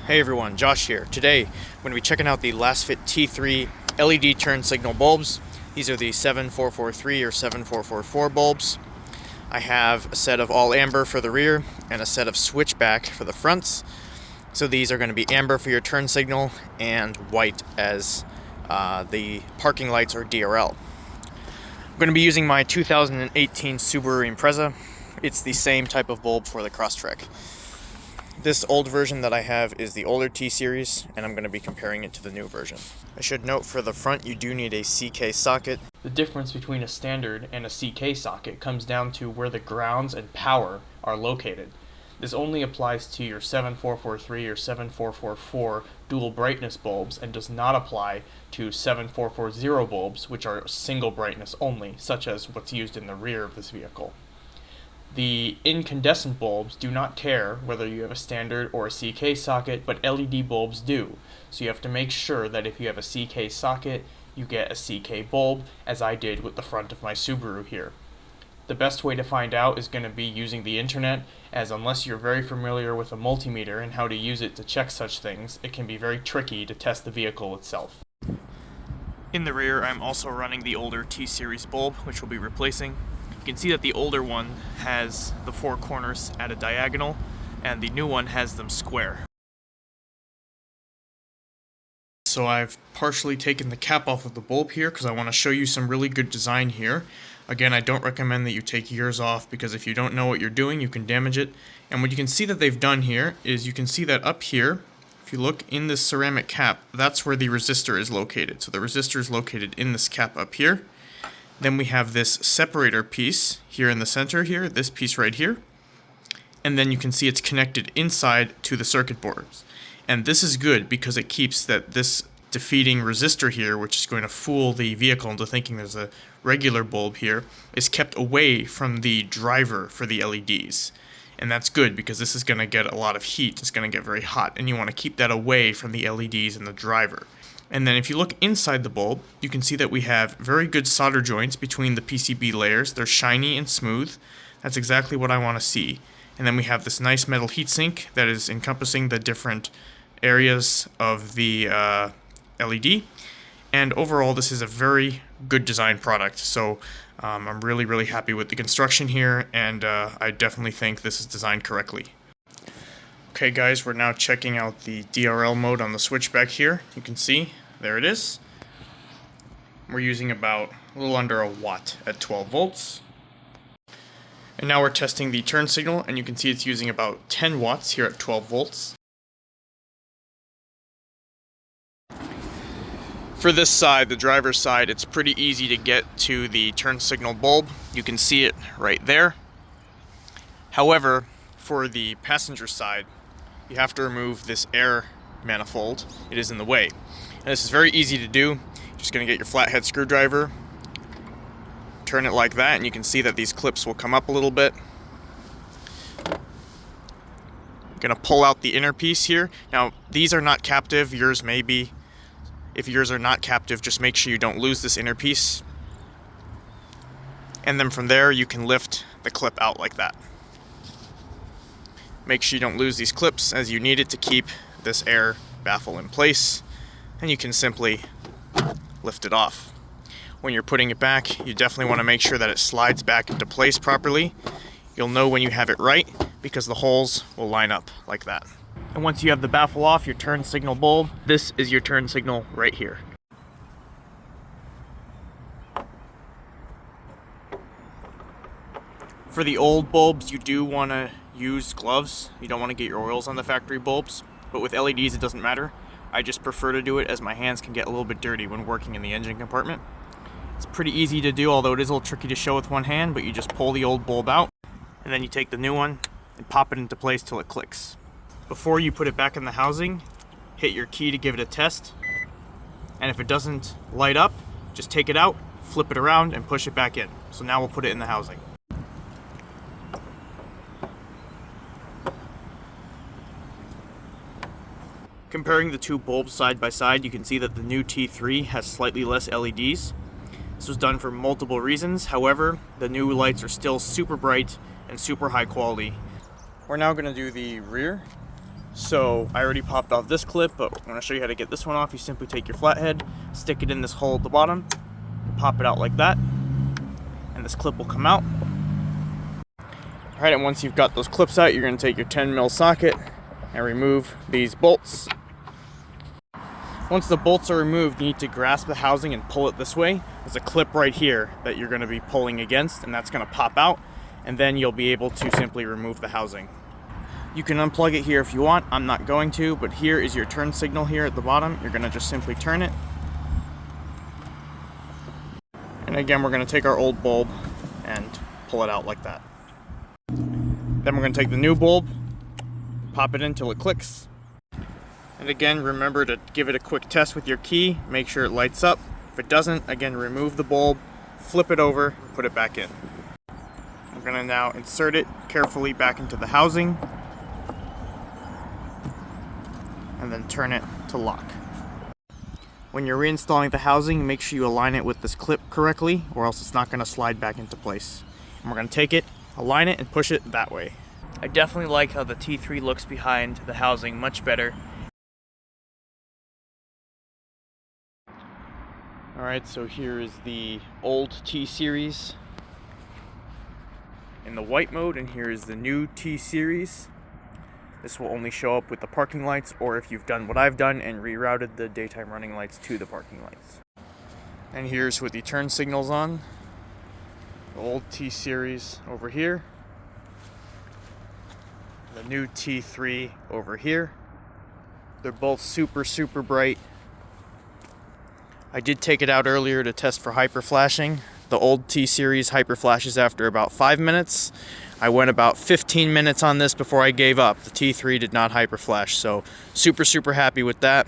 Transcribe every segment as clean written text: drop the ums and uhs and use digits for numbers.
Hey everyone, Josh here. Today, I'm going to be checking out the Lasfit T3 LED turn signal bulbs. These are the 7443 or 7444 bulbs. I have a set of all amber for the rear and a set of switchback for the fronts. So these are going to be amber for your turn signal and white as the parking lights or DRL. I'm going to be using my 2018 Subaru Impreza. It's the same type of bulb for the Crosstrek. This old version that I have is the older T series, and I'm going to be comparing it to the new version. I should note for the front you do need a CK socket. The difference between a standard and a CK socket comes down to where the grounds and power are located. This only applies to your 7443 or 7444 dual brightness bulbs and does not apply to 7440 bulbs, which are single brightness only, such as what's used in the rear of this vehicle. The incandescent bulbs do not care whether you have a standard or a CK socket, but LED bulbs do. So you have to make sure that if you have a CK socket, you get a CK bulb, as I did with the front of my Subaru here. The best way to find out is going to be using the internet, as unless you're very familiar with a multimeter and how to use it to check such things, it can be very tricky to test the vehicle itself. In the rear, I'm also running the older T-Series bulb, which we'll be replacing. You can see that the older one has the four corners at a diagonal, and the new one has them square. So I've partially taken the cap off of the bulb here because I want to show you some really good design here. Again, I don't recommend that you take yours off because if you don't know what you're doing, you can damage it. And what you can see that they've done here is you can see that up here, if you look in this ceramic cap, that's where the resistor is located. So the resistor is located in this cap up here. Then we have this separator piece here in the center here, this piece right here. And then you can see it's connected inside to the circuit boards. And this is good because it keeps this defeating resistor here, which is going to fool the vehicle into thinking there's a regular bulb here, is kept away from the driver for the LEDs. And that's good because this is going to get a lot of heat. It's going to get very hot, and you want to keep that away from the LEDs and the driver. And then if you look inside the bulb, you can see that we have very good solder joints between the PCB layers. They're shiny and smooth. That's exactly what I want to see. And then we have this nice metal heatsink that is encompassing the different areas of the LED. And overall, this is a very good design product. So I'm really happy with the construction here, and I definitely think this is designed correctly. Okay guys, we're now checking out the DRL mode on the switchback here. You can see, there it is. We're using about a little under a watt at 12 volts. And now we're testing the turn signal, and you can see it's using about 10 watts here at 12 volts. For this side, the driver's side, it's pretty easy to get to the turn signal bulb. You can see it right there. However, for the passenger side, you have to remove this air manifold. It is in the way. And this is very easy to do. You're just going to get your flathead screwdriver, turn it like that, and you can see that these clips will come up a little bit. I'm going to pull out the inner piece here. Now, these are not captive. Yours may be. If yours are not captive, just make sure you don't lose this inner piece. And then from there, you can lift the clip out like that. Make sure you don't lose these clips, as you need it to keep this air baffle in place, and you can simply lift it off. When you're putting it back, you definitely want to make sure that it slides back into place properly. You'll know when you have it right because the holes will line up like that. And once you have the baffle off your turn signal bulb, this is your turn signal right here. For the old bulbs, you do want to use gloves. You don't want to get your oils on the factory bulbs, but with LEDs it doesn't matter. I just prefer to do it as my hands can get a little bit dirty when working in the engine compartment. It's pretty easy to do, although it is a little tricky to show with one hand, but you just pull the old bulb out, and then you take the new one and pop it into place till it clicks. Before you put it back in the housing, hit your key to give it a test, and if it doesn't light up, just take it out, flip it around, and push it back in. So now we'll put it in the housing. Comparing the two bulbs side by side, you can see that the new T3 has slightly less LEDs. This was done for multiple reasons. However, the new lights are still super bright and super high quality. We're now going to do the rear. So I already popped off this clip, but I'm going to show you how to get this one off. You simply take your flathead, stick it in this hole at the bottom, pop it out like that, and this clip will come out. Alright, and once you've got those clips out, you're going to take your 10mm socket and remove these bolts. Once the bolts are removed, you need to grasp the housing and pull it this way. There's a clip right here that you're going to be pulling against, and that's going to pop out, and then you'll be able to simply remove the housing. You can unplug it here if you want. I'm not going to, but here is your turn signal here at the bottom. You're going to just simply turn it. And again, we're going to take our old bulb and pull it out like that. Then we're going to take the new bulb, pop it in until it clicks. And again, remember to give it a quick test with your key. Make sure it lights up. If it doesn't, again, remove the bulb, flip it over, and put it back in. I'm going to now insert it carefully back into the housing, and then turn it to lock. When you're reinstalling the housing, make sure you align it with this clip correctly, or else it's not going to slide back into place. And we're going to take it, align it, and push it that way. I definitely like how the T3 looks behind the housing, much better. Alright, so here is the old T-Series in the white mode, and here is the new T-Series. This will only show up with the parking lights, or if you've done what I've done and rerouted the daytime running lights to the parking lights. And here's with the turn signals on. The old T-Series over here. The new T3 over here. They're both super bright. I did take it out earlier to test for hyper flashing. The old T-Series hyper flashes after about 5 minutes. I went about 15 minutes on this before I gave up. The T3 did not hyper flash, so super happy with that.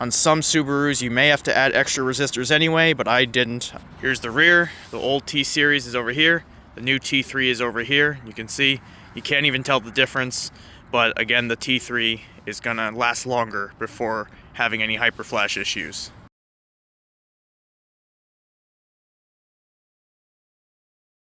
On some Subarus, you may have to add extra resistors anyway, but I didn't. Here's the rear. The old T-Series is over here. The new T3 is over here. You can see, you can't even tell the difference, but again, the T3 is gonna last longer before having any hyper flash issues.